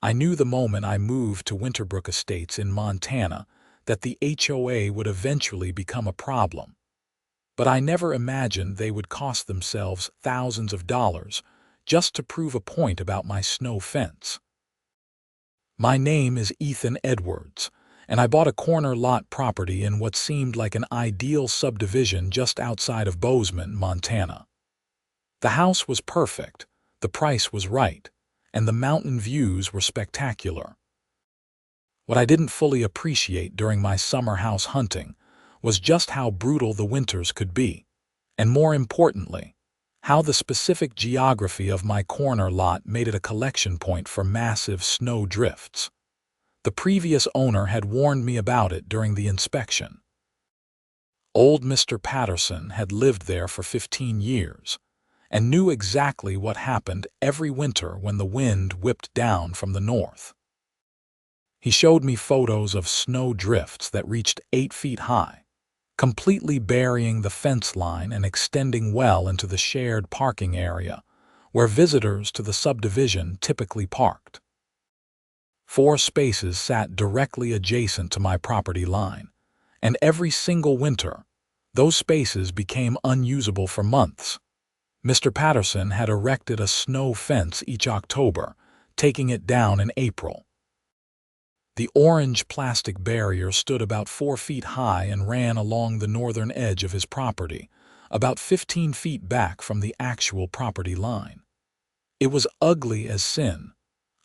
I knew the moment I moved to Winterbrook Estates in Montana that the HOA would eventually become a problem. But I never imagined they would cost themselves thousands of dollars just to prove a point about my snow fence. My name is Ethan Edwards, and I bought a corner lot property in what seemed like an ideal subdivision just outside of Bozeman, Montana. The house was perfect, the price was right, and the mountain views were spectacular. What I didn't fully appreciate during my summer house hunting was just how brutal the winters could be, and more importantly, how the specific geography of my corner lot made it a collection point for massive snow drifts. The previous owner had warned me about it during the inspection. Old Mr. Patterson had lived there for 15 years and knew exactly what happened every winter when the wind whipped down from the north. He showed me photos of snow drifts that reached 8 feet high, completely burying the fence line and extending well into the shared parking area where visitors to the subdivision typically parked. 4 spaces sat directly adjacent to my property line, and every single winter, those spaces became unusable for months. Mr. Patterson had erected a snow fence each October, taking it down in April. The orange plastic barrier stood about 4 feet high and ran along the northern edge of his property, about 15 feet back from the actual property line. It was ugly as sin.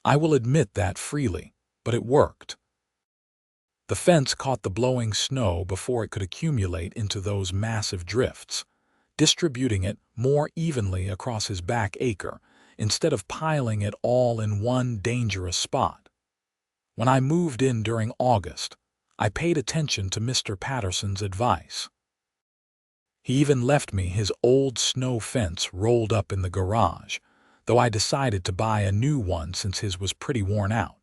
I will admit that freely, but it worked. The fence caught the blowing snow before it could accumulate into those massive drifts, distributing it more evenly across his back acre instead of piling it all in one dangerous spot. When I moved in during August, I paid attention to Mr. Patterson's advice. He even left me his old snow fence rolled up in the garage, though I decided to buy a new one since his was pretty worn out.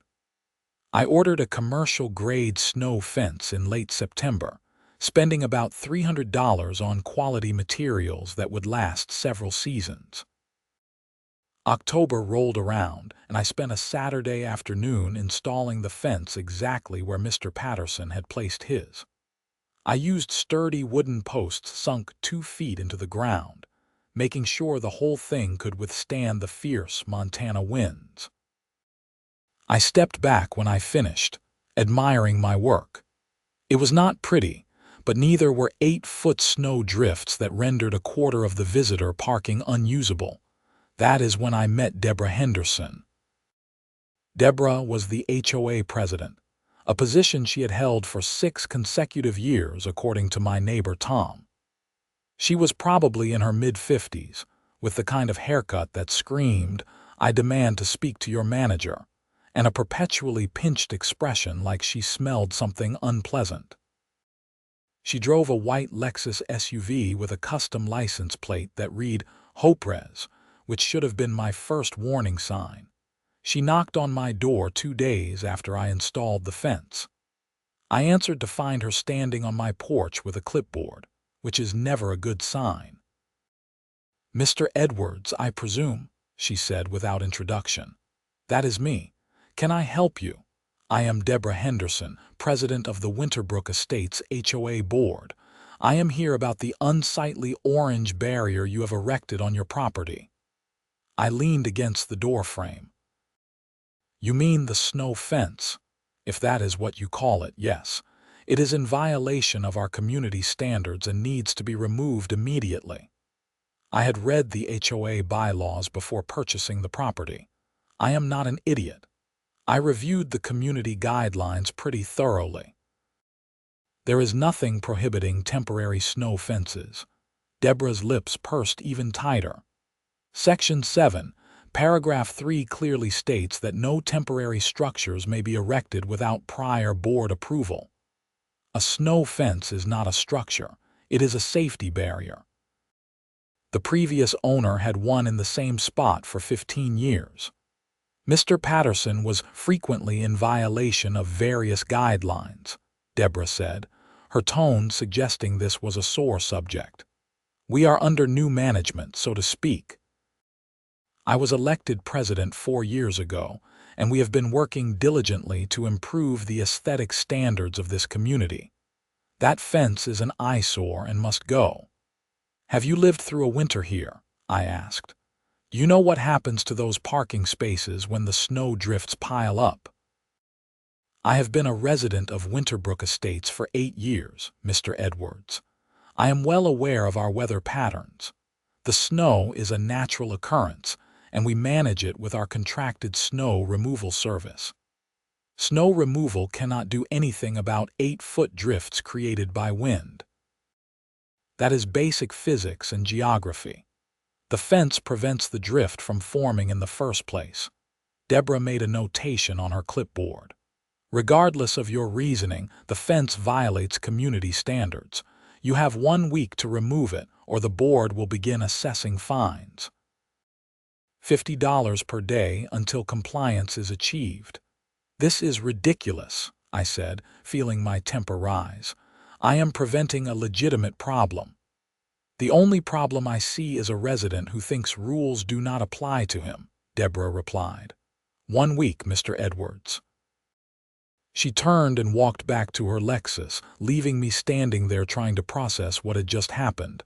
I ordered a commercial-grade snow fence in late September, spending about $300 on quality materials that would last several seasons. October rolled around, and I spent a Saturday afternoon installing the fence exactly where Mr. Patterson had placed his. I used sturdy wooden posts sunk 2 feet into the ground, making sure the whole thing could withstand the fierce Montana winds. I stepped back when I finished, admiring my work. It was not pretty, but neither were 8-foot snow drifts that rendered a quarter of the visitor parking unusable. That is when I met Deborah Henderson. Deborah was the HOA president, a position she had held for 6 consecutive years according to my neighbor Tom. She was probably in her mid-50s, with the kind of haircut that screamed, "I demand to speak to your manager," and a perpetually pinched expression like she smelled something unpleasant. She drove a white Lexus SUV with a custom license plate that read HOPRES, which should have been my first warning sign. She knocked on my door 2 days after I installed the fence. I answered to find her standing on my porch with a clipboard, which is never a good sign. "Mr. Edwards, I presume," she said without introduction. "That is me. Can I help you? I am Deborah Henderson, president of the Winterbrook Estates HOA board. I am here about the unsightly orange barrier you have erected on your property." I leaned against the doorframe. "You mean the snow fence? If that is what you call it, yes. It is in violation of our community standards and needs to be removed immediately." I had read the HOA bylaws before purchasing the property. I am not an idiot. I reviewed the community guidelines pretty thoroughly. "There is nothing prohibiting temporary snow fences." Deborah's lips pursed even tighter. Section 7, Paragraph 3 clearly states that no temporary structures may be erected without prior board approval. A snow fence is not a structure, it is a safety barrier. The previous owner had one in the same spot for 15 years. Mr. Patterson was frequently in violation of various guidelines, Deborah said, her tone suggesting this was a sore subject. "We are under new management, so to speak. I was elected president 4 years ago, and we have been working diligently to improve the aesthetic standards of this community. That fence is an eyesore and must go. Have you lived through a winter here? I asked. You know what happens to those parking spaces when the snow drifts pile up? I have been a resident of Winterbrook Estates for 8 years, Mr. Edwards. I am well aware of our weather patterns. The snow is a natural occurrence, and we manage it with our contracted snow removal service. Snow removal cannot do anything about 8-foot drifts created by wind. That is basic physics and geography. The fence prevents the drift from forming in the first place. Deborah made a notation on her clipboard. Regardless of your reasoning, the fence violates community standards. You have 1 week to remove it, or the board will begin assessing fines. $50 per day until compliance is achieved. This is ridiculous, I said, feeling my temper rise. I am preventing a legitimate problem. The only problem I see is a resident who thinks rules do not apply to him, Deborah replied. 1 week, Mr. Edwards. She turned and walked back to her Lexus, leaving me standing there trying to process what had just happened.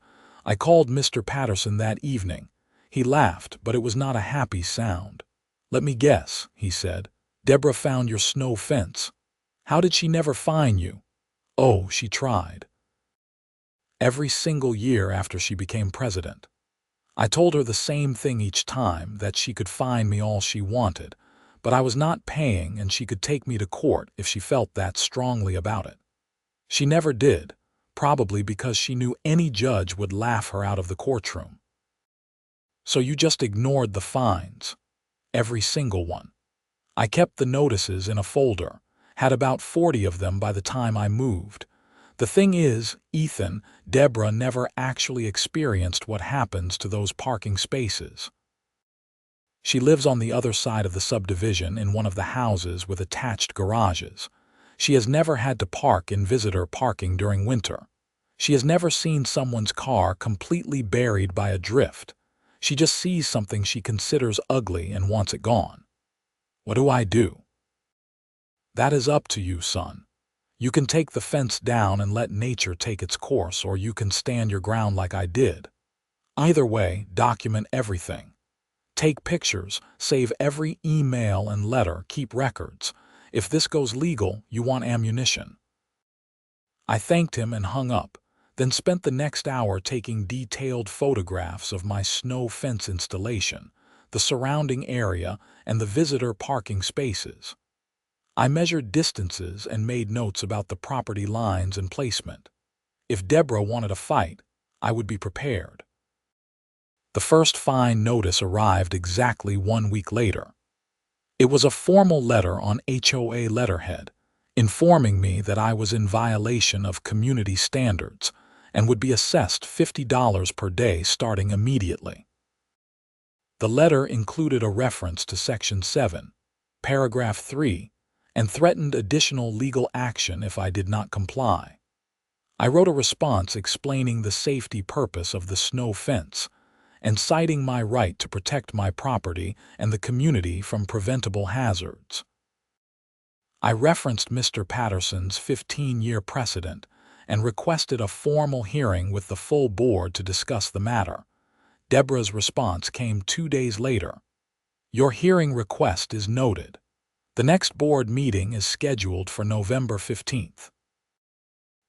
I called Mr. Patterson that evening. He laughed, but it was not a happy sound. Let me guess, he said. Deborah found your snow fence. How did she never fine you? Oh, she tried. Every single year after she became president. I told her the same thing each time, that she could fine me all she wanted, but I was not paying and she could take me to court if she felt that strongly about it. She never did, probably because she knew any judge would laugh her out of the courtroom. So you just ignored the fines. Every single one. I kept the notices in a folder, had about 40 of them by the time I moved. The thing is, Ethan, Deborah never actually experienced what happens to those parking spaces. She lives on the other side of the subdivision in one of the houses with attached garages. She has never had to park in visitor parking during winter. She has never seen someone's car completely buried by a drift. She just sees something she considers ugly and wants it gone. What do I do? That is up to you, son. You can take the fence down and let nature take its course, or you can stand your ground like I did. Either way, document everything. Take pictures, save every email and letter, keep records. If this goes legal, you want ammunition. I thanked him and hung up, then spent the next hour taking detailed photographs of my snow fence installation, the surrounding area, and the visitor parking spaces. I measured distances and made notes about the property lines and placement. If Deborah wanted a fight, I would be prepared. The first fine notice arrived exactly 1 week later. It was a formal letter on HOA letterhead, informing me that I was in violation of community standards and would be assessed $50 per day starting immediately. The letter included a reference to Section 7, Paragraph 3, and threatened additional legal action if I did not comply. I wrote a response explaining the safety purpose of the snow fence and citing my right to protect my property and the community from preventable hazards. I referenced Mr. Patterson's 15-year precedent and requested a formal hearing with the full board to discuss the matter. Deborah's response came 2 days later. Your hearing request is noted. The next board meeting is scheduled for November 15th.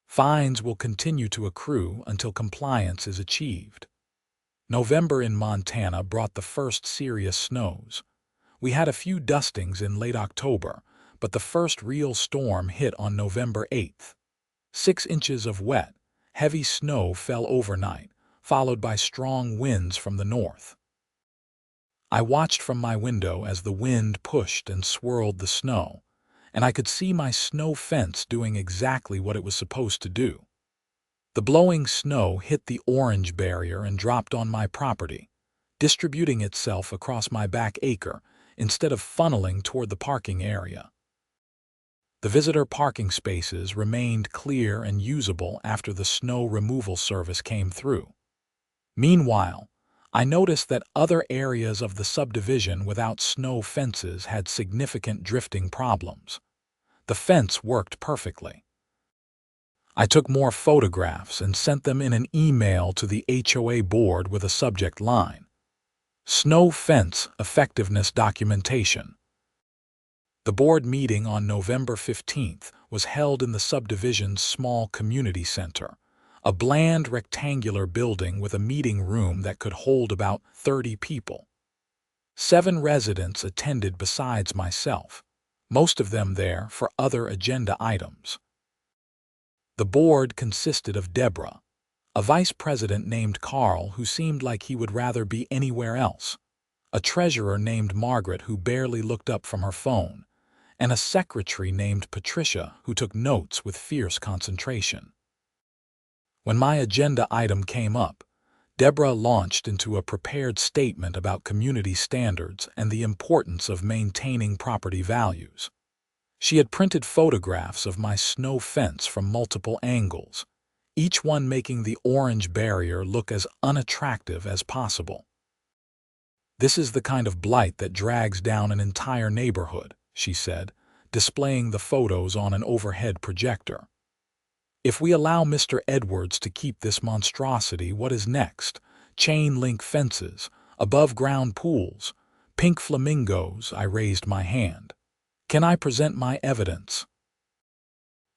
Fines will continue to accrue until compliance is achieved. November in Montana brought the first serious snows. We had a few dustings in late October, but the first real storm hit on November 8th. 6 inches of wet, heavy snow fell overnight, followed by strong winds from the north. I watched from my window as the wind pushed and swirled the snow, and I could see my snow fence doing exactly what it was supposed to do. The blowing snow hit the orange barrier and dropped on my property, distributing itself across my back acre instead of funneling toward the parking area. The visitor parking spaces remained clear and usable after the snow removal service came through. Meanwhile, I noticed that other areas of the subdivision without snow fences had significant drifting problems. The fence worked perfectly. I took more photographs and sent them in an email to the HOA board with a subject line: Snow Fence Effectiveness Documentation. The board meeting on November 15th was held in the subdivision's small community center, a bland rectangular building with a meeting room that could hold about 30 people. 7 residents attended besides myself, most of them there for other agenda items. The board consisted of Deborah, a vice president named Carl who seemed like he would rather be anywhere else, a treasurer named Margaret who barely looked up from her phone, and a secretary named Patricia who took notes with fierce concentration. When my agenda item came up, Deborah launched into a prepared statement about community standards and the importance of maintaining property values. She had printed photographs of my snow fence from multiple angles, each one making the orange barrier look as unattractive as possible. "This is the kind of blight that drags down an entire neighborhood," she said, displaying the photos on an overhead projector. "If we allow Mr. Edwards to keep this monstrosity, what is next? Chain-link fences, above-ground pools, pink flamingos." I raised my hand. "Can I present my evidence?"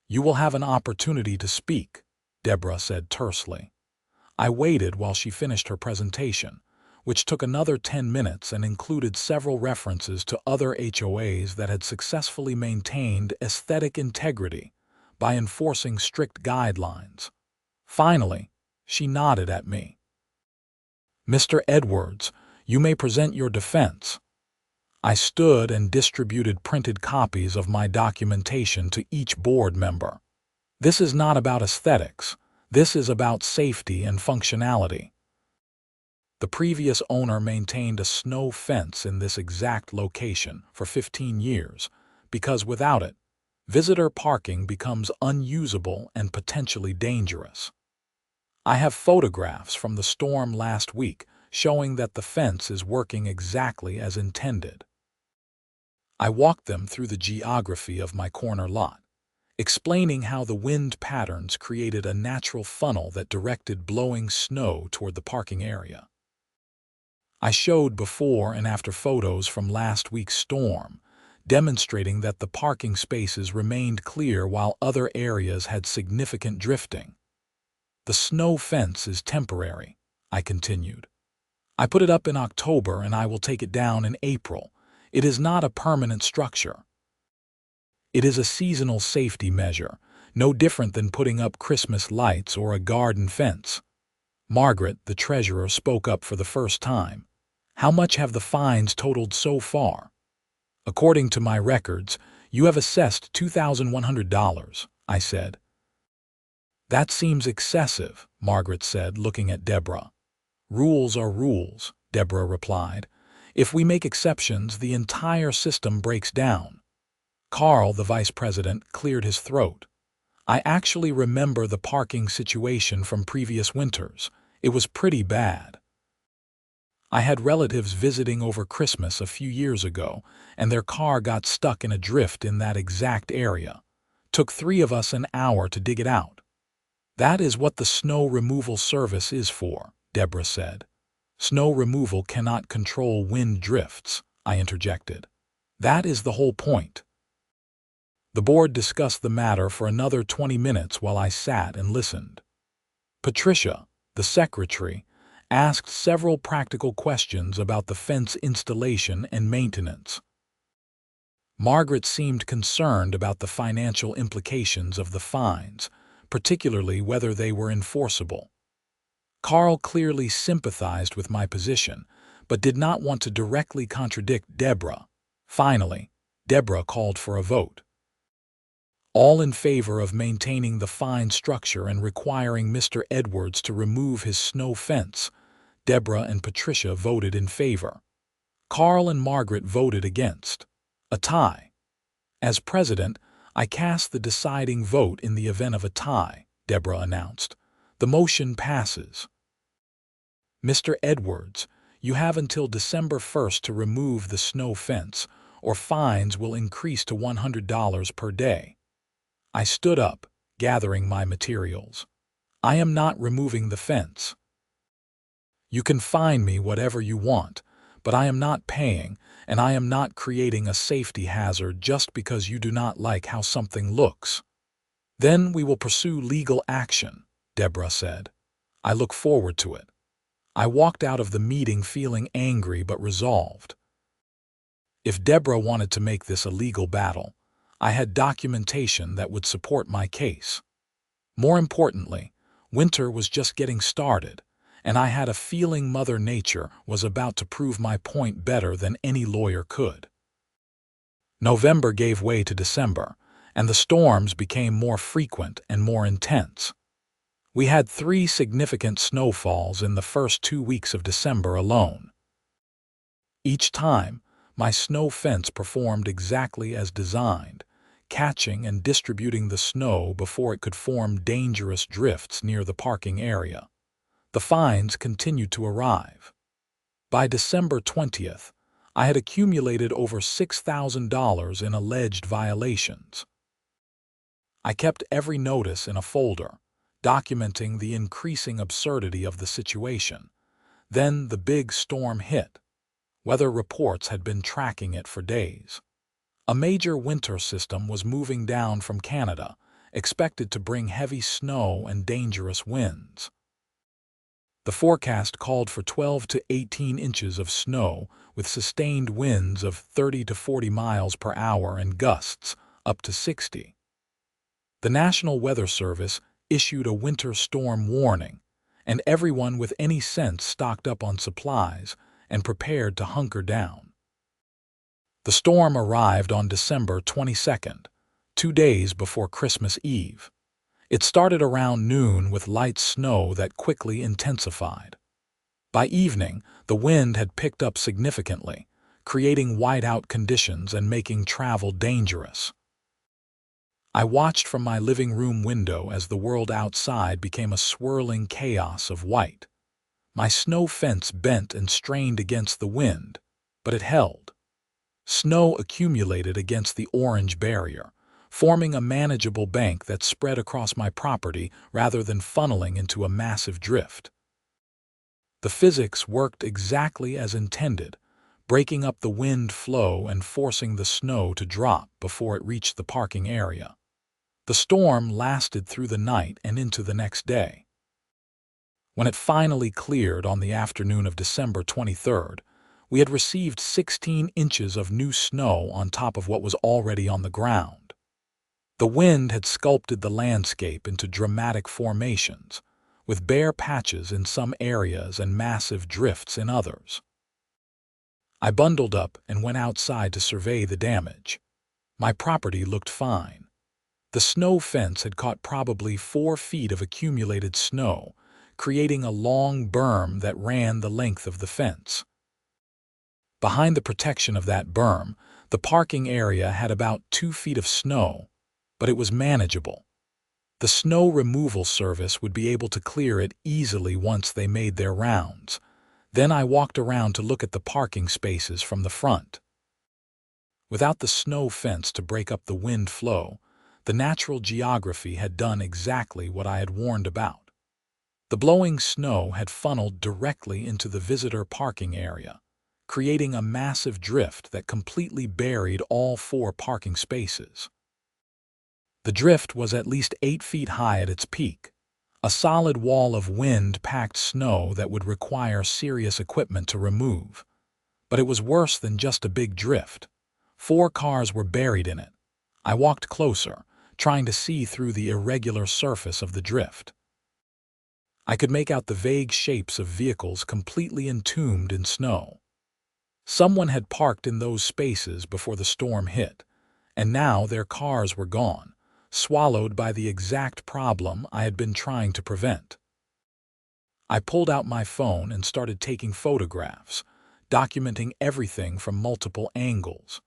"You will have an opportunity to speak," Deborah said tersely. I waited while she finished her presentation, which took another 10 minutes and included several references to other HOAs that had successfully maintained aesthetic integrity by enforcing strict guidelines. Finally, she nodded at me. "Mr. Edwards, you may present your defense." I stood and distributed printed copies of my documentation to each board member. "This is not about aesthetics. This is about safety and functionality. The previous owner maintained a snow fence in this exact location for 15 years because without it, visitor parking becomes unusable and potentially dangerous. I have photographs from the storm last week showing that the fence is working exactly as intended." I walked them through the geography of my corner lot, explaining how the wind patterns created a natural funnel that directed blowing snow toward the parking area. I showed before and after photos from last week's storm, demonstrating that the parking spaces remained clear while other areas had significant drifting. "The snow fence is temporary," I continued. "I put it up in October and I will take it down in April. It is not a permanent structure. It is a seasonal safety measure, no different than putting up Christmas lights or a garden fence." Margaret, the treasurer, spoke up for the first time. "How much have the fines totaled so far?" "According to my records, you have assessed $2,100, I said. "That seems excessive," Margaret said, looking at Deborah. "Rules are rules," Deborah replied. "If we make exceptions, the entire system breaks down." Carl, the vice president, cleared his throat. "I actually remember the parking situation from previous winters. It was pretty bad. I had relatives visiting over Christmas a few years ago, and their car got stuck in a drift in that exact area. Took 3 of us an hour to dig it out." "That is what the snow removal service is for," Deborah said. "Snow removal cannot control wind drifts," I interjected. "That is the whole point." The board discussed the matter for another 20 minutes while I sat and listened. Patricia, the secretary, asked several practical questions about the fence installation and maintenance. Margaret seemed concerned about the financial implications of the fines, particularly whether they were enforceable. Carl clearly sympathized with my position, but did not want to directly contradict Deborah. Finally, Deborah called for a vote. "All in favor of maintaining the fine structure and requiring Mr. Edwards to remove his snow fence." Deborah and Patricia voted in favor. Carl and Margaret voted against. A tie. "As president, I cast the deciding vote in the event of a tie," Deborah announced. "The motion passes." "Mr. Edwards, you have until December 1st to remove the snow fence, or fines will increase to $100 per day." I stood up, gathering my materials. "I am not removing the fence. You can fine me whatever you want, but I am not paying, and I am not creating a safety hazard just because you do not like how something looks." "Then we will pursue legal action," Deborah said. "I look forward to it." I walked out of the meeting feeling angry but resolved. If Deborah wanted to make this a legal battle, I had documentation that would support my case. More importantly, winter was just getting started, and I had a feeling Mother Nature was about to prove my point better than any lawyer could. November gave way to December, and the storms became more frequent and more intense. We had 3 significant snowfalls in the first 2 weeks of December alone. Each time, my snow fence performed exactly as designed, catching and distributing the snow before it could form dangerous drifts near the parking area. The fines continued to arrive. By December 20th, I had accumulated over $6,000 in alleged violations. I kept every notice in a folder, documenting the increasing absurdity of the situation. Then the big storm hit. Weather reports had been tracking it for days. A major winter system was moving down from Canada, expected to bring heavy snow and dangerous winds. The forecast called for 12 to 18 inches of snow with sustained winds of 30 to 40 miles per hour and gusts up to 60. The National Weather Service issued a winter storm warning, and everyone with any sense stocked up on supplies and prepared to hunker down. The storm arrived on December 22nd, 2 days before Christmas Eve. It started around noon with light snow that quickly intensified. By evening, the wind had picked up significantly, creating whiteout conditions and making travel dangerous. I watched from my living room window as the world outside became a swirling chaos of white. My snow fence bent and strained against the wind, but it held. Snow accumulated against the orange barrier, forming a manageable bank that spread across my property rather than funneling into a massive drift. The physics worked exactly as intended, breaking up the wind flow and forcing the snow to drop before it reached the parking area. The storm lasted through the night and into the next day. When it finally cleared on the afternoon of December 23rd, we had received 16 inches of new snow on top of what was already on the ground. The wind had sculpted the landscape into dramatic formations, with bare patches in some areas and massive drifts in others. I bundled up and went outside to survey the damage. My property looked fine. The snow fence had caught probably 4 feet of accumulated snow, creating a long berm that ran the length of the fence. Behind the protection of that berm, the parking area had about 2 feet of snow, but it was manageable. The snow removal service would be able to clear it easily once they made their rounds. Then I walked around to look at the parking spaces from the front. Without the snow fence to break up the wind flow, the natural geography had done exactly what I had warned about. The blowing snow had funneled directly into the visitor parking area, creating a massive drift that completely buried all 4 parking spaces. The drift was at least 8 feet high at its peak, a solid wall of wind-packed snow that would require serious equipment to remove. But it was worse than just a big drift. 4 cars were buried in it. I walked closer, trying to see through the irregular surface of the drift. I could make out the vague shapes of vehicles completely entombed in snow. Someone had parked in those spaces before the storm hit, and now their cars were gone, swallowed by the exact problem I had been trying to prevent. I pulled out my phone and started taking photographs, documenting everything from multiple angles.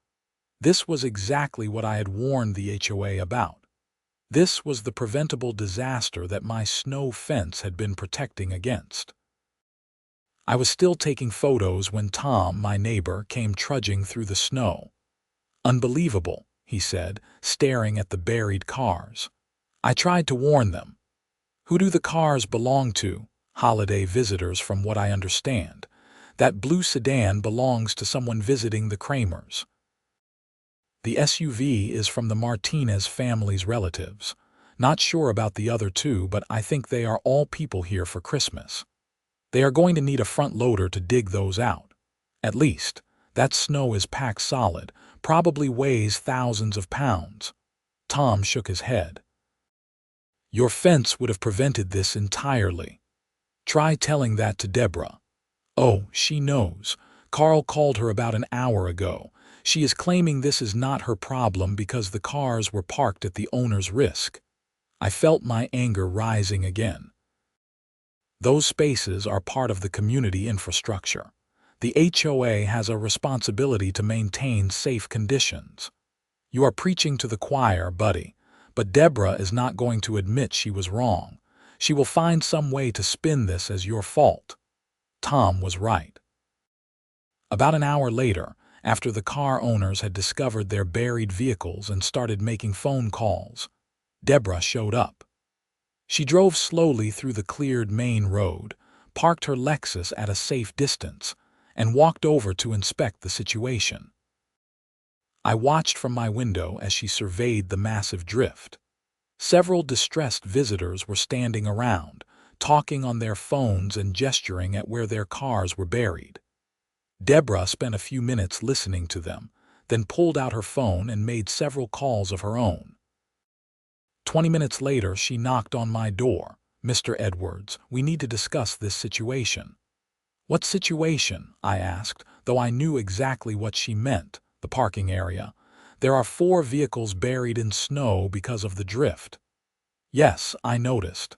This was exactly what I had warned the HOA about. This was the preventable disaster that my snow fence had been protecting against. I was still taking photos when Tom, my neighbor, came trudging through the snow. "Unbelievable," he said, staring at the buried cars. "I tried to warn them." "Who do the cars belong to?" "Holiday visitors, from what I understand. That blue sedan belongs to someone visiting the Kramers. The SUV is from the Martinez family's relatives. Not sure about the other two, but I think they are all people here for Christmas. They are going to need a front loader to dig those out. At least, that snow is packed solid, probably weighs thousands of pounds." Tom shook his head. "Your fence would have prevented this entirely. Try telling that to Deborah." "Oh, she knows. Carl called her about an hour ago. She is claiming this is not her problem because the cars were parked at the owner's risk." I felt my anger rising again. Those spaces are part of the community infrastructure. The HOA has a responsibility to maintain safe conditions. You are preaching to the choir, buddy, but Deborah is not going to admit she was wrong. She will find some way to spin this as your fault. Tom was right. About an hour later, after the car owners had discovered their buried vehicles and started making phone calls, Deborah showed up. She drove slowly through the cleared main road, parked her Lexus at a safe distance, and walked over to inspect the situation. I watched from my window as she surveyed the massive drift. Several distressed visitors were standing around, talking on their phones and gesturing at where their cars were buried. Deborah spent a few minutes listening to them, then pulled out her phone and made several calls of her own. 20 minutes later, she knocked on my door. "Mr. Edwards, we need to discuss this situation." "What situation?" I asked, though I knew exactly what she meant. "The parking area. There are 4 vehicles buried in snow because of the drift." "Yes, I noticed."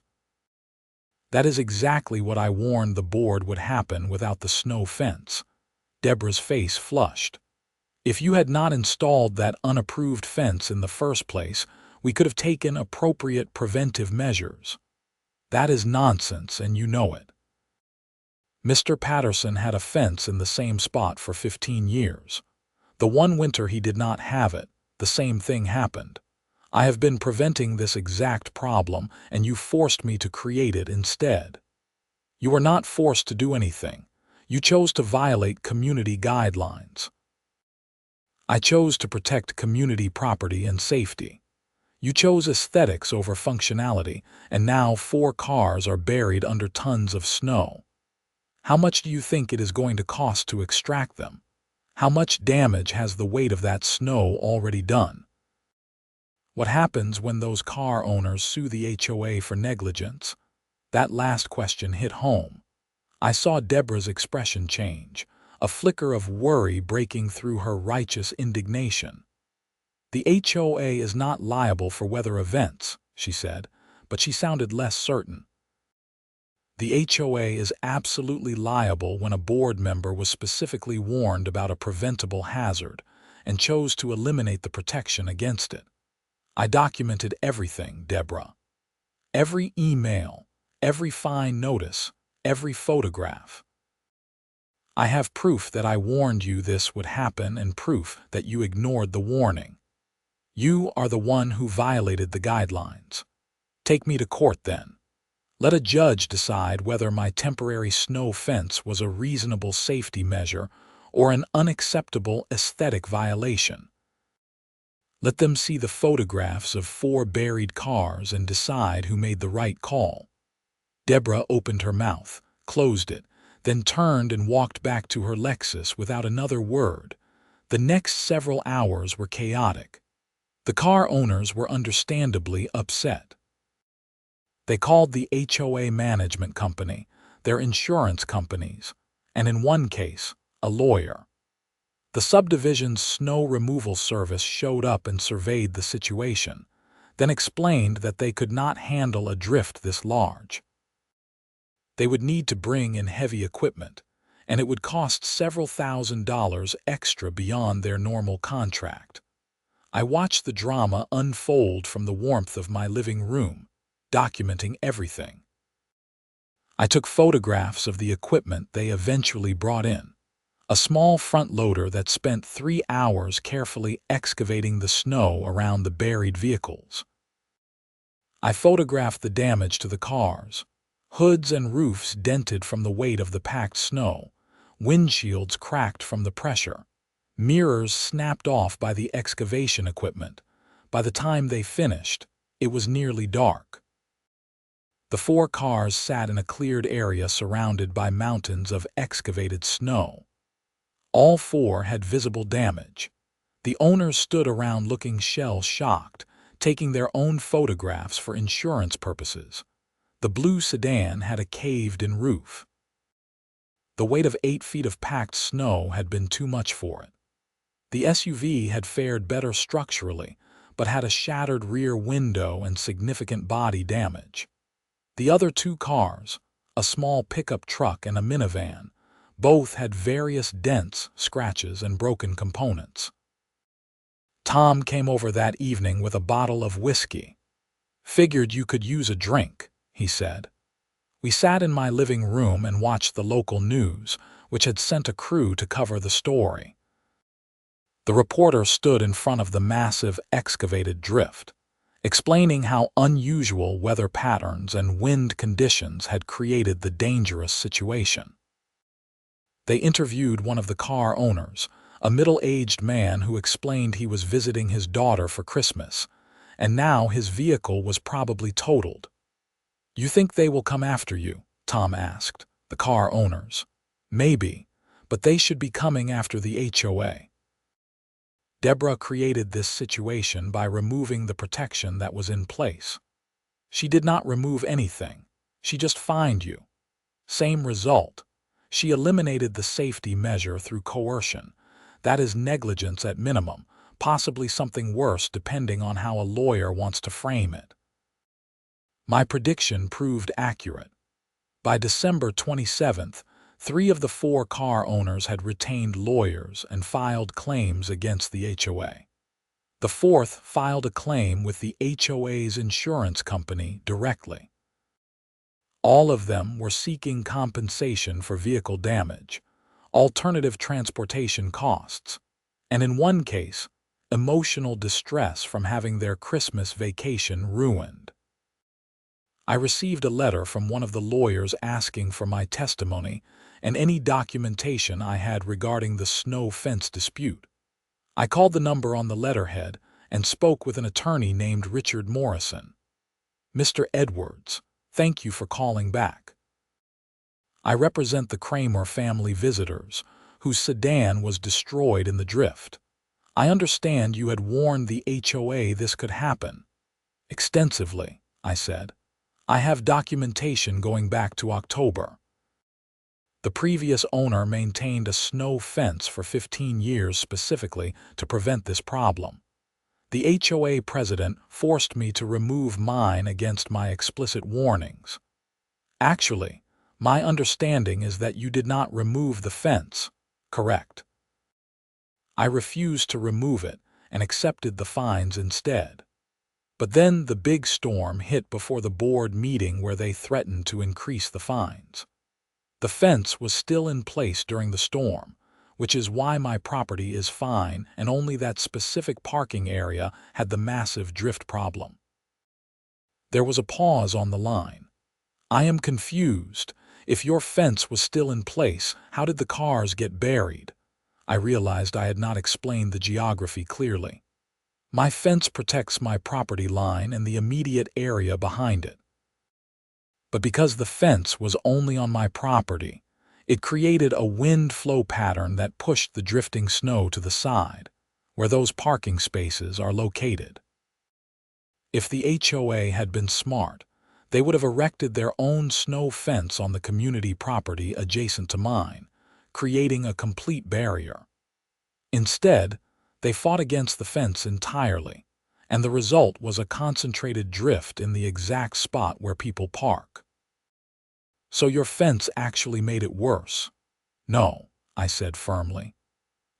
"That is exactly what I warned the board would happen without the snow fence." Deborah's face flushed. "If you had not installed that unapproved fence in the first place, we could have taken appropriate preventive measures." "That is nonsense, and you know it." "Mr. Patterson had a fence in the same spot for 15 years. The one winter he did not have it, the same thing happened. I have been preventing this exact problem, and you forced me to create it instead." "You were not forced to do anything. You chose to violate community guidelines." "I chose to protect community property and safety. You chose aesthetics over functionality, and now 4 cars are buried under tons of snow. How much do you think it is going to cost to extract them? How much damage has the weight of that snow already done?" "What happens when those car owners sue the HOA for negligence?" That last question hit home. I saw Deborah's expression change, a flicker of worry breaking through her righteous indignation. "The HOA is not liable for weather events," she said, but she sounded less certain. "The HOA is absolutely liable when a board member was specifically warned about a preventable hazard and chose to eliminate the protection against it. I documented everything, Deborah. Every email, every fine notice, every photograph. I have proof that I warned you this would happen and proof that you ignored the warning. You are the one who violated the guidelines. Take me to court then. Let a judge decide whether my temporary snow fence was a reasonable safety measure or an unacceptable aesthetic violation. Let them see the photographs of 4 buried cars and decide who made the right call." Deborah opened her mouth, closed it, then turned and walked back to her Lexus without another word. The next several hours were chaotic. The car owners were understandably upset. They called the HOA management company, their insurance companies, and in one case, a lawyer. The subdivision's snow removal service showed up and surveyed the situation, then explained that they could not handle a drift this large. They would need to bring in heavy equipment, and it would cost several $1,000s extra beyond their normal contract. I watched the drama unfold from the warmth of my living room, documenting everything. I took photographs of the equipment they eventually brought in. A small front loader that spent 3 hours carefully excavating the snow around the buried vehicles. I photographed the damage to the cars. Hoods and roofs dented from the weight of the packed snow, windshields cracked from the pressure, mirrors snapped off by the excavation equipment. By the time they finished, it was nearly dark. The 4 cars sat in a cleared area surrounded by mountains of excavated snow. All 4 had visible damage. The owners stood around looking shell-shocked, taking their own photographs for insurance purposes. The blue sedan had a caved-in roof. The weight of 8 feet of packed snow had been too much for it. The SUV had fared better structurally, but had a shattered rear window and significant body damage. The other 2 cars, a small pickup truck and a minivan, both had various dents, scratches, and broken components. Tom came over that evening with a bottle of whiskey. "Figured you could use a drink," he said. We sat in my living room and watched the local news, which had sent a crew to cover the story. The reporter stood in front of the massive excavated drift, explaining how unusual weather patterns and wind conditions had created the dangerous situation. They interviewed one of the car owners, a middle-aged man who explained he was visiting his daughter for Christmas, and now his vehicle was probably totaled. "You think they will come after you?" Tom asked, the car owners. "Maybe, but they should be coming after the HOA. Deborah created this situation by removing the protection that was in place. She did not remove anything. She just fined you. Same result. She eliminated the safety measure through coercion. That is negligence at minimum, possibly something worse depending on how a lawyer wants to frame it." My prediction proved accurate. By December 27th, 3 of the 4 car owners had retained lawyers and filed claims against the HOA. The 4th filed a claim with the HOA's insurance company directly. All of them were seeking compensation for vehicle damage, alternative transportation costs, and in one case, emotional distress from having their Christmas vacation ruined. I received a letter from one of the lawyers asking for my testimony and any documentation I had regarding the snow fence dispute. I called the number on the letterhead and spoke with an attorney named Richard Morrison. "Mr. Edwards, thank you for calling back. I represent the Kramer family visitors, whose sedan was destroyed in the drift. I understand you had warned the HOA this could happen." "Extensively," I said. "I have documentation going back to October. The previous owner maintained a snow fence for 15 years specifically to prevent this problem. The HOA president forced me to remove mine against my explicit warnings. Actually, my understanding is that you did not remove the fence, correct?" I refused to remove it and accepted the fines instead. But then the big storm hit before the board meeting where they threatened to increase the fines. The fence was still in place during the storm, which is why my property is fine and only that specific parking area had the massive drift problem. There was a pause on the line. "I am confused. If your fence was still in place, how did the cars get buried?" I realized I had not explained the geography clearly. "My fence protects my property line and the immediate area behind it. But because the fence was only on my property, it created a wind flow pattern that pushed the drifting snow to the side, where those parking spaces are located. If the HOA had been smart, they would have erected their own snow fence on the community property adjacent to mine, creating a complete barrier. Instead, they fought against the fence entirely, and the result was a concentrated drift in the exact spot where people park." "So your fence actually made it worse?" "No," I said firmly.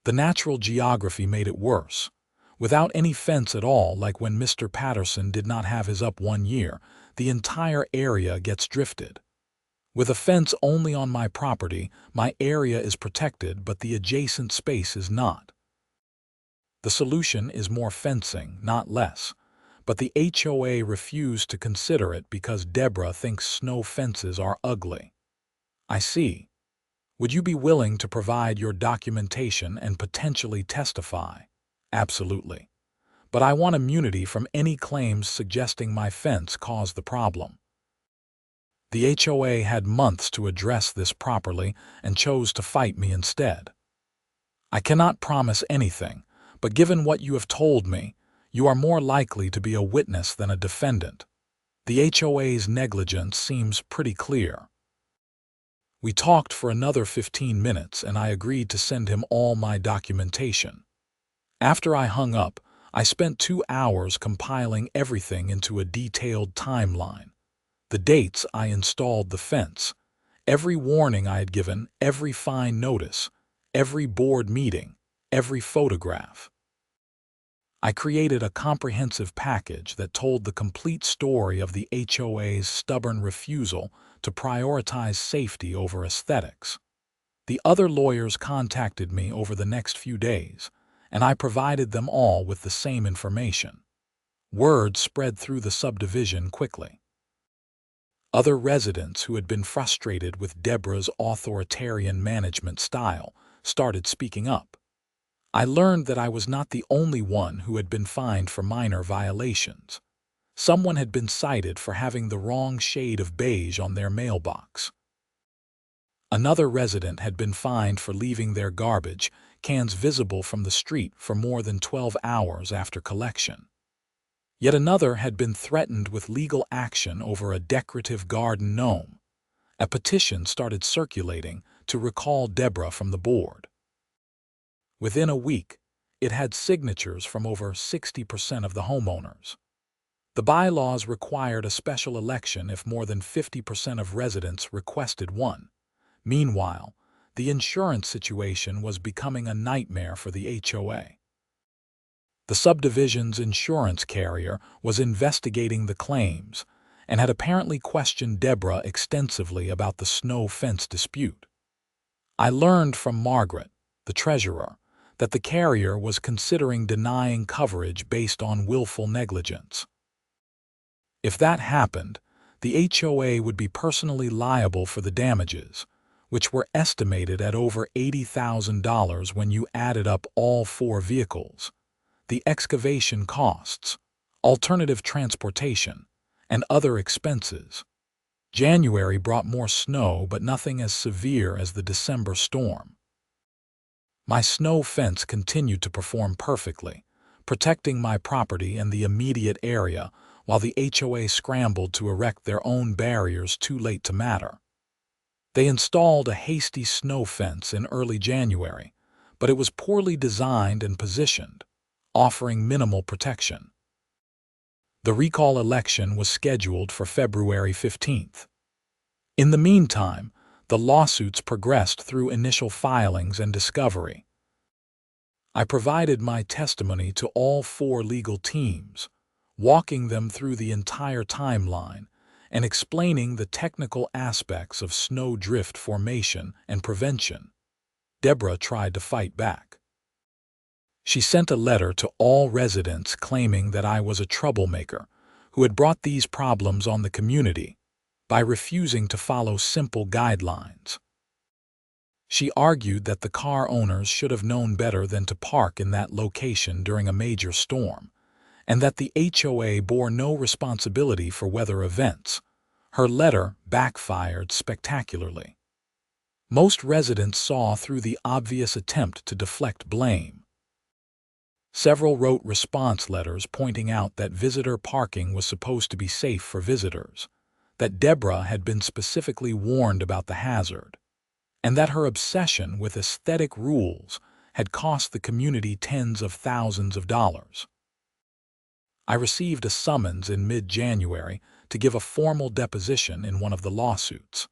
"The natural geography made it worse. Without any fence at all, like when Mr. Patterson did not have his up one year, the entire area gets drifted. With a fence only on my property, my area is protected, but the adjacent space is not. The solution is more fencing, not less. But the HOA refused to consider it because Deborah thinks snow fences are ugly. I see. Would you be willing to provide your documentation and potentially testify? Absolutely. But I want immunity from any claims suggesting my fence caused the problem. The HOA had months to address this properly and chose to fight me instead. I cannot promise anything, but given what you have told me, you are more likely to be a witness than a defendant. The HOA's negligence seems pretty clear. We talked for another 15 minutes and I agreed to send him all my documentation. After I hung up, I spent 2 hours compiling everything into a detailed timeline. The dates I installed the fence, every warning I had given, every fine notice, every board meeting, every photograph. I created a comprehensive package that told the complete story of the HOA's stubborn refusal to prioritize safety over aesthetics. The other lawyers contacted me over the next few days, and I provided them all with the same information. Word spread through the subdivision quickly. Other residents who had been frustrated with Deborah's authoritarian management style started speaking up. I learned that I was not the only one who had been fined for minor violations. Someone had been cited for having the wrong shade of beige on their mailbox. Another resident had been fined for leaving their garbage cans visible from the street for more than 12 hours after collection. Yet another had been threatened with legal action over a decorative garden gnome. A petition started circulating to recall Deborah from the board. Within a week, it had signatures from over 60% of the homeowners. The bylaws required a special election if more than 50% of residents requested one. Meanwhile, the insurance situation was becoming a nightmare for the HOA. The subdivision's insurance carrier was investigating the claims and had apparently questioned Deborah extensively about the snow fence dispute. I learned from Margaret, the treasurer, that the carrier was considering denying coverage based on willful negligence. If that happened, the HOA would be personally liable for the damages, which were estimated at over $80,000 when you added up all 4 vehicles, the excavation costs, alternative transportation, and other expenses. January brought more snow, but nothing as severe as the December storm. My snow fence continued to perform perfectly, protecting my property and the immediate area while the HOA scrambled to erect their own barriers too late to matter. They installed a hasty snow fence in early January, but it was poorly designed and positioned, offering minimal protection. The recall election was scheduled for February 15th. In the meantime, the lawsuits progressed through initial filings and discovery. I provided my testimony to all 4 legal teams, walking them through the entire timeline and explaining the technical aspects of snow drift formation and prevention. Deborah tried to fight back. She sent a letter to all residents claiming that I was a troublemaker who had brought these problems on the community by refusing to follow simple guidelines. She argued that the car owners should have known better than to park in that location during a major storm, and that the HOA bore no responsibility for weather events. Her letter backfired spectacularly. Most residents saw through the obvious attempt to deflect blame. Several wrote response letters pointing out that visitor parking was supposed to be safe for visitors, that Deborah had been specifically warned about the hazard, and that her obsession with aesthetic rules had cost the community tens of thousands of dollars. I received a summons in mid-January to give a formal deposition in one of the lawsuits.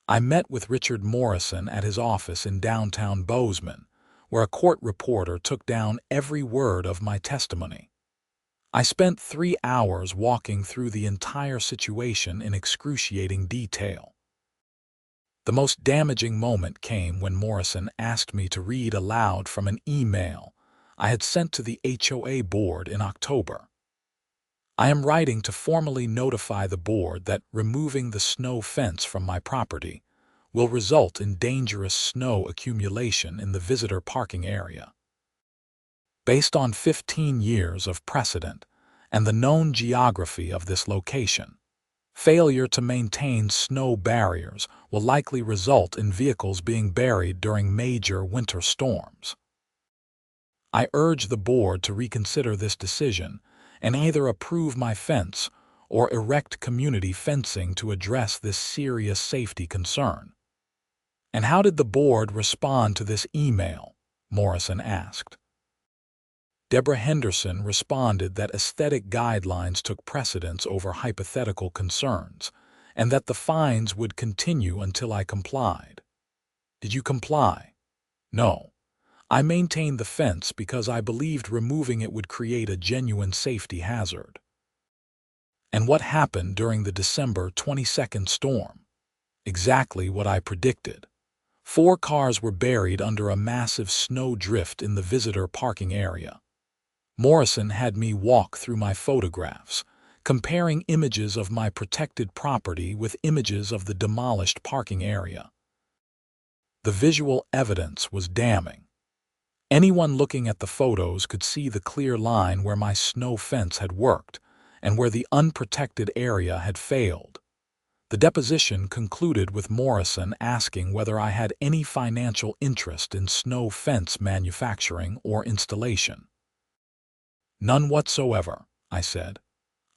I met with Richard Morrison at his office in downtown Bozeman, where a court reporter took down every word of my testimony. I spent 3 hours walking through the entire situation in excruciating detail. The most damaging moment came when Morrison asked me to read aloud from an email I had sent to the HOA board in October. "I am writing to formally notify the board that removing the snow fence from my property will result in dangerous snow accumulation in the visitor parking area. Based on 15 years of precedent and the known geography of this location, failure to maintain snow barriers will likely result in vehicles being buried during major winter storms. I urge the board to reconsider this decision and either approve my fence or erect community fencing to address this serious safety concern." "And how did the board respond to this email?" Morrison asked. Deborah Henderson responded that aesthetic guidelines took precedence over hypothetical concerns, and that the fines would continue until I complied. "Did you comply?" "No. I maintained the fence because I believed removing it would create a genuine safety hazard." "And what happened during the December 22nd storm?" "Exactly what I predicted. 4 cars were buried under a massive snow drift in the visitor parking area. Morrison had me walk through my photographs, comparing images of my protected property with images of the demolished parking area. The visual evidence was damning. Anyone looking at the photos could see the clear line where my snow fence had worked and where the unprotected area had failed." The deposition concluded with Morrison asking whether I had any financial interest in snow fence manufacturing or installation. "None whatsoever," I said.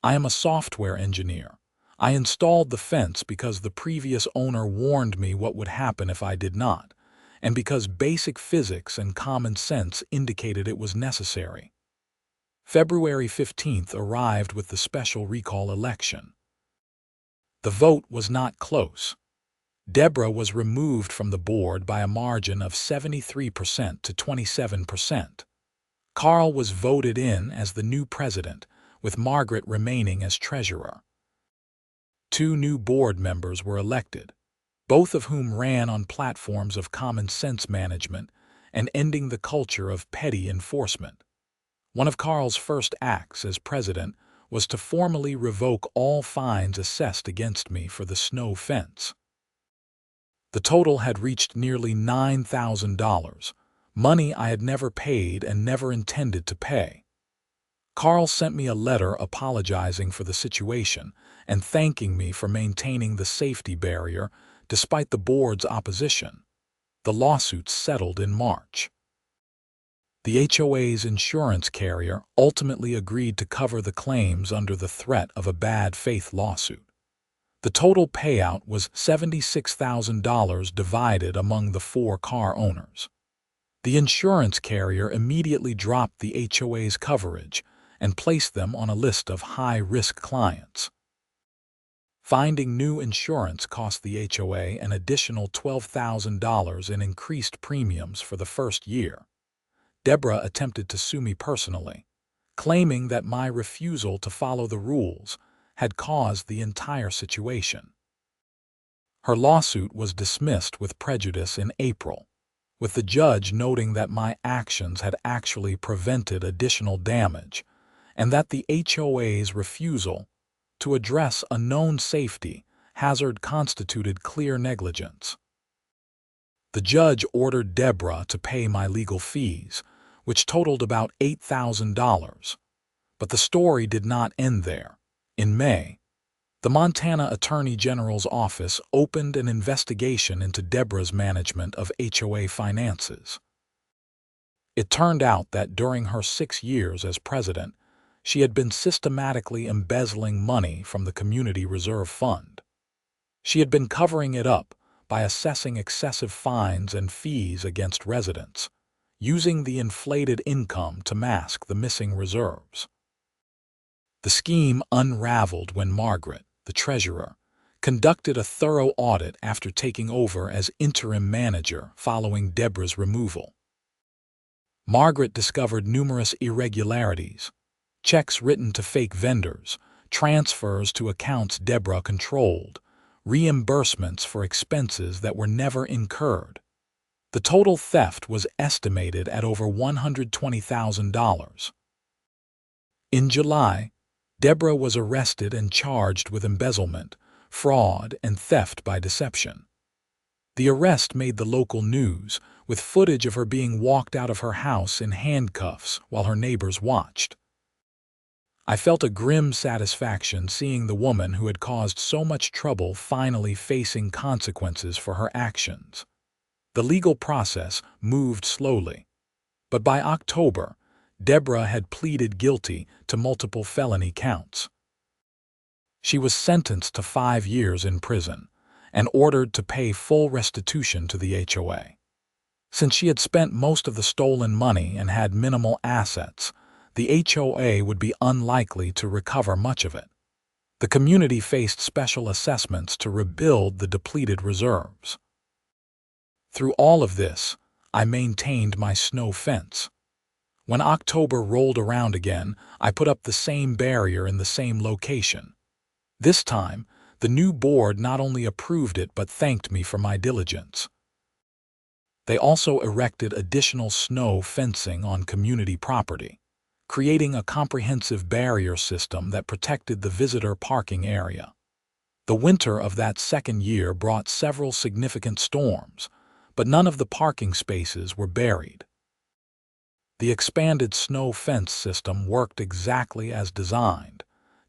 "I am a software engineer. I installed the fence because the previous owner warned me what would happen if I did not, and because basic physics and common sense indicated it was necessary." February 15th arrived with the special recall election. The vote was not close. Deborah was removed from the board by a margin of 73% to 27%. Carl was voted in as the new president, with Margaret remaining as treasurer. 2 new board members were elected, both of whom ran on platforms of common sense management and ending the culture of petty enforcement. One of Carl's first acts as president was to formally revoke all fines assessed against me for the snow fence. The total had reached nearly $9,000, money I had never paid and never intended to pay. Carl sent me a letter apologizing for the situation and thanking me for maintaining the safety barrier despite the board's opposition. The lawsuit settled in March. The HOA's insurance carrier ultimately agreed to cover the claims under the threat of a bad faith lawsuit. The total payout was $76,000 divided among the 4 car owners. The insurance carrier immediately dropped the HOA's coverage and placed them on a list of high-risk clients. Finding new insurance cost the HOA an additional $12,000 in increased premiums for the first year. Deborah attempted to sue me personally, claiming that my refusal to follow the rules had caused the entire situation. Her lawsuit was dismissed with prejudice in April, with the judge noting that my actions had actually prevented additional damage and that the HOA's refusal to address a known safety hazard constituted clear negligence. The judge ordered Deborah to pay my legal fees, which totaled about $8,000. But the story did not end there. In May, the Montana Attorney General's office opened an investigation into Deborah's management of HOA finances. It turned out that during her 6 years as president, she had been systematically embezzling money from the Community Reserve Fund. She had been covering it up by assessing excessive fines and fees against residents, using the inflated income to mask the missing reserves. The scheme unraveled when Margaret, the treasurer, conducted a thorough audit after taking over as interim manager following Deborah's removal. Margaret discovered numerous irregularities: checks written to fake vendors, transfers to accounts Deborah controlled, reimbursements for expenses that were never incurred. The total theft was estimated at over $120,000. In July, Deborah was arrested and charged with embezzlement, fraud, and theft by deception. The arrest made the local news, with footage of her being walked out of her house in handcuffs while her neighbors watched. I felt a grim satisfaction seeing the woman who had caused so much trouble finally facing consequences for her actions. The legal process moved slowly, but by October, Deborah had pleaded guilty to multiple felony counts. She was sentenced to 5 years in prison and ordered to pay full restitution to the HOA. Since she had spent most of the stolen money and had minimal assets, the HOA would be unlikely to recover much of it. The community faced special assessments to rebuild the depleted reserves. Through all of this, I maintained my snow fence. When October rolled around again, I put up the same barrier in the same location. This time, the new board not only approved it but thanked me for my diligence. They also erected additional snow fencing on community property, creating a comprehensive barrier system that protected the visitor parking area. The winter of that second year brought several significant storms, but none of the parking spaces were buried. The expanded snow fence system worked exactly as designed,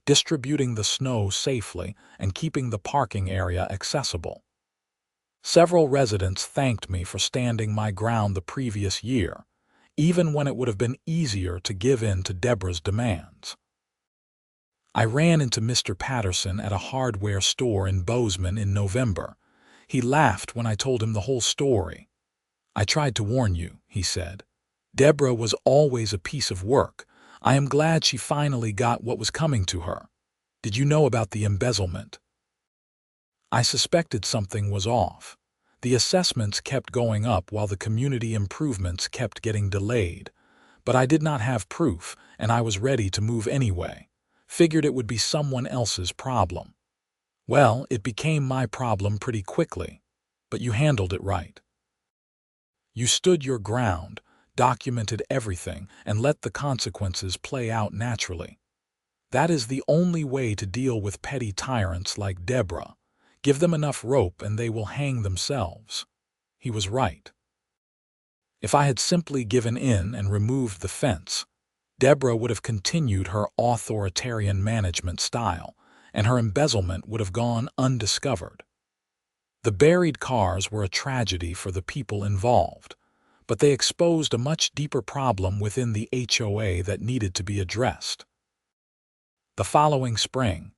distributing the snow safely and keeping the parking area accessible. Several residents thanked me for standing my ground the previous year, even when it would have been easier to give in to Deborah's demands. I ran into Mr. Patterson at a hardware store in Bozeman in November. He laughed when I told him the whole story. "I tried to warn you," he said. "Deborah was always a piece of work. I am glad she finally got what was coming to her. Did you know about the embezzlement?" I suspected something was off. The assessments kept going up while the community improvements kept getting delayed. But I did not have proof, and I was ready to move anyway. Figured it would be someone else's problem. Well, it became my problem pretty quickly, but you handled it right. You stood your ground, documented everything, and let the consequences play out naturally. That is the only way to deal with petty tyrants like Deborah. Give them enough rope and they will hang themselves. He was right. If I had simply given in and removed the fence, Deborah would have continued her authoritarian management style, and her embezzlement would have gone undiscovered. The buried cars were a tragedy for the people involved, but they exposed a much deeper problem within the HOA that needed to be addressed. The following spring,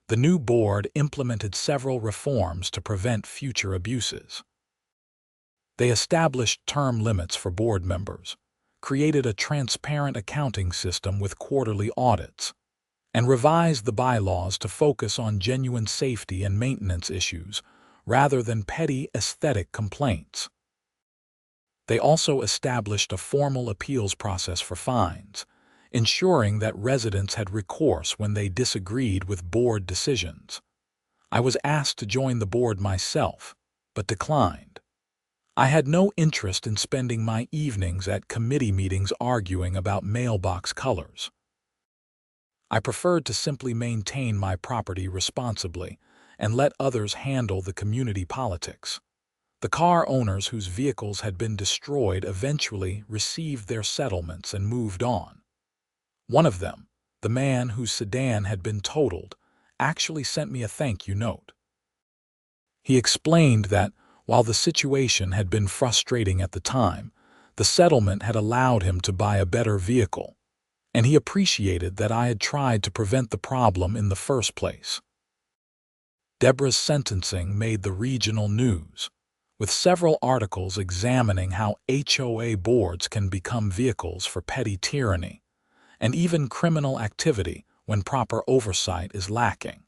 the new board implemented several reforms to prevent future abuses. They established term limits for board members, created a transparent accounting system with quarterly audits, and revised the bylaws to focus on genuine safety and maintenance issues rather than petty aesthetic complaints. They also established a formal appeals process for fines, ensuring that residents had recourse when they disagreed with board decisions. I was asked to join the board myself, but declined. I had no interest in spending my evenings at committee meetings arguing about mailbox colors. I preferred to simply maintain my property responsibly and let others handle the community politics. The car owners whose vehicles had been destroyed eventually received their settlements and moved on. One of them, the man whose sedan had been totaled, actually sent me a thank you note. He explained that, while the situation had been frustrating at the time, the settlement had allowed him to buy a better vehicle, and he appreciated that I had tried to prevent the problem in the first place. Deborah's sentencing made the regional news, with several articles examining how HOA boards can become vehicles for petty tyranny, and even criminal activity when proper oversight is lacking.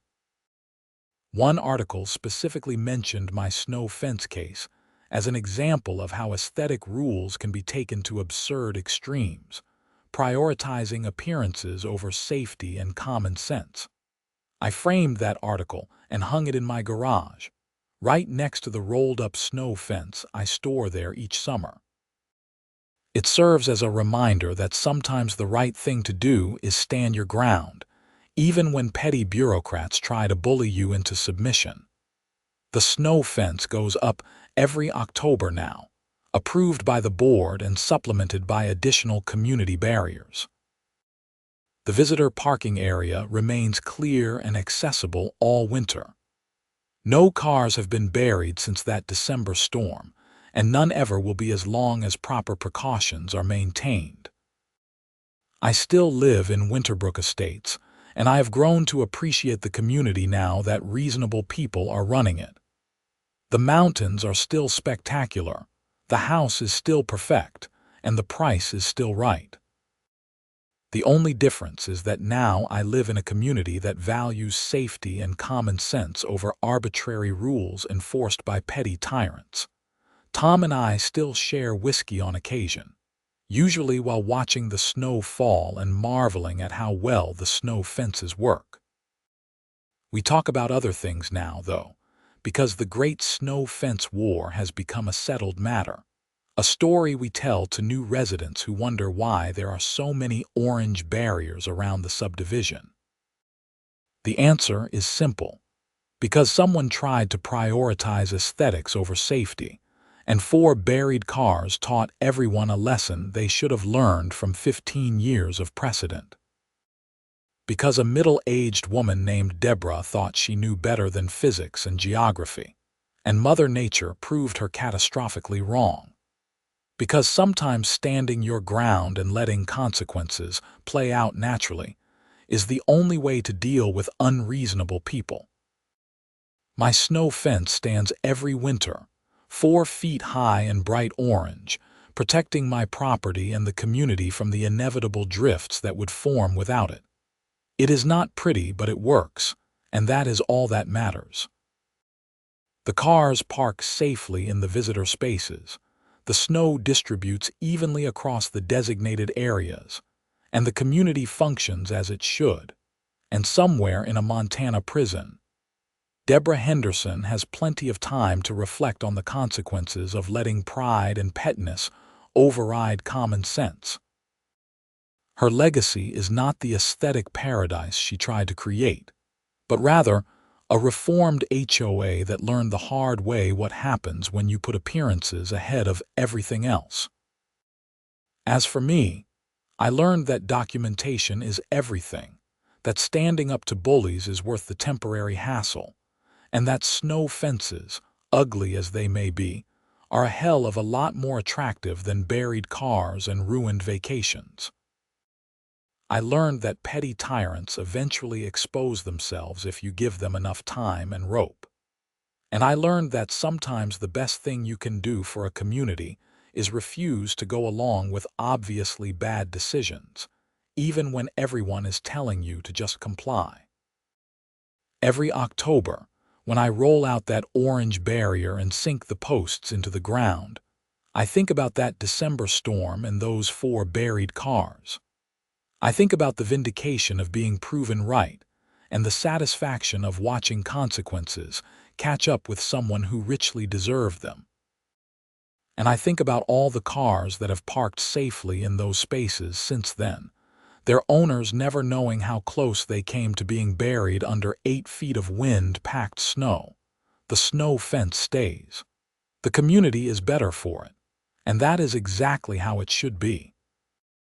One article specifically mentioned my snow fence case as an example of how aesthetic rules can be taken to absurd extremes, prioritizing appearances over safety and common sense. I framed that article and hung it in my garage, right next to the rolled-up snow fence I store there each summer. It serves as a reminder that sometimes the right thing to do is stand your ground, even when petty bureaucrats try to bully you into submission. The snow fence goes up every October now, approved by the board and supplemented by additional community barriers. The visitor parking area remains clear and accessible all winter. No cars have been buried since that December storm, and none ever will be as long as proper precautions are maintained. I still live in Winterbrook Estates, and I have grown to appreciate the community now that reasonable people are running it. The mountains are still spectacular, the house is still perfect, and the price is still right. The only difference is that now I live in a community that values safety and common sense over arbitrary rules enforced by petty tyrants. Tom and I still share whiskey on occasion, usually while watching the snow fall and marveling at how well the snow fences work. We talk about other things now, though, because the Great Snow Fence War has become a settled matter, a story we tell to new residents who wonder why there are so many orange barriers around the subdivision. The answer is simple: because someone tried to prioritize aesthetics over safety, and 4 buried cars taught everyone a lesson they should have learned from 15 years of precedent. Because a middle-aged woman named Deborah thought she knew better than physics and geography, and Mother Nature proved her catastrophically wrong. Because sometimes standing your ground and letting consequences play out naturally is the only way to deal with unreasonable people. My snow fence stands every winter, 4 feet high and bright orange, protecting my property and the community from the inevitable drifts that would form without it. It is not pretty, but it works, and that is all that matters. The cars park safely in the visitor spaces, the snow distributes evenly across the designated areas, and the community functions as it should, and somewhere in a Montana prison, Deborah Henderson has plenty of time to reflect on the consequences of letting pride and pettiness override common sense. Her legacy is not the aesthetic paradise she tried to create, but rather a reformed HOA that learned the hard way what happens when you put appearances ahead of everything else. As for me, I learned that documentation is everything, that standing up to bullies is worth the temporary hassle, and that snow fences, ugly as they may be, are a hell of a lot more attractive than buried cars and ruined vacations. I learned that petty tyrants eventually expose themselves if you give them enough time and rope. And I learned that sometimes the best thing you can do for a community is refuse to go along with obviously bad decisions, even when everyone is telling you to just comply. Every October, when I roll out that orange barrier and sink the posts into the ground, I think about that December storm and those 4 buried cars. I think about the vindication of being proven right and the satisfaction of watching consequences catch up with someone who richly deserved them. And I think about all the cars that have parked safely in those spaces since then, their owners never knowing how close they came to being buried under 8 feet of wind-packed snow. The snow fence stays. The community is better for it, and that is exactly how it should be.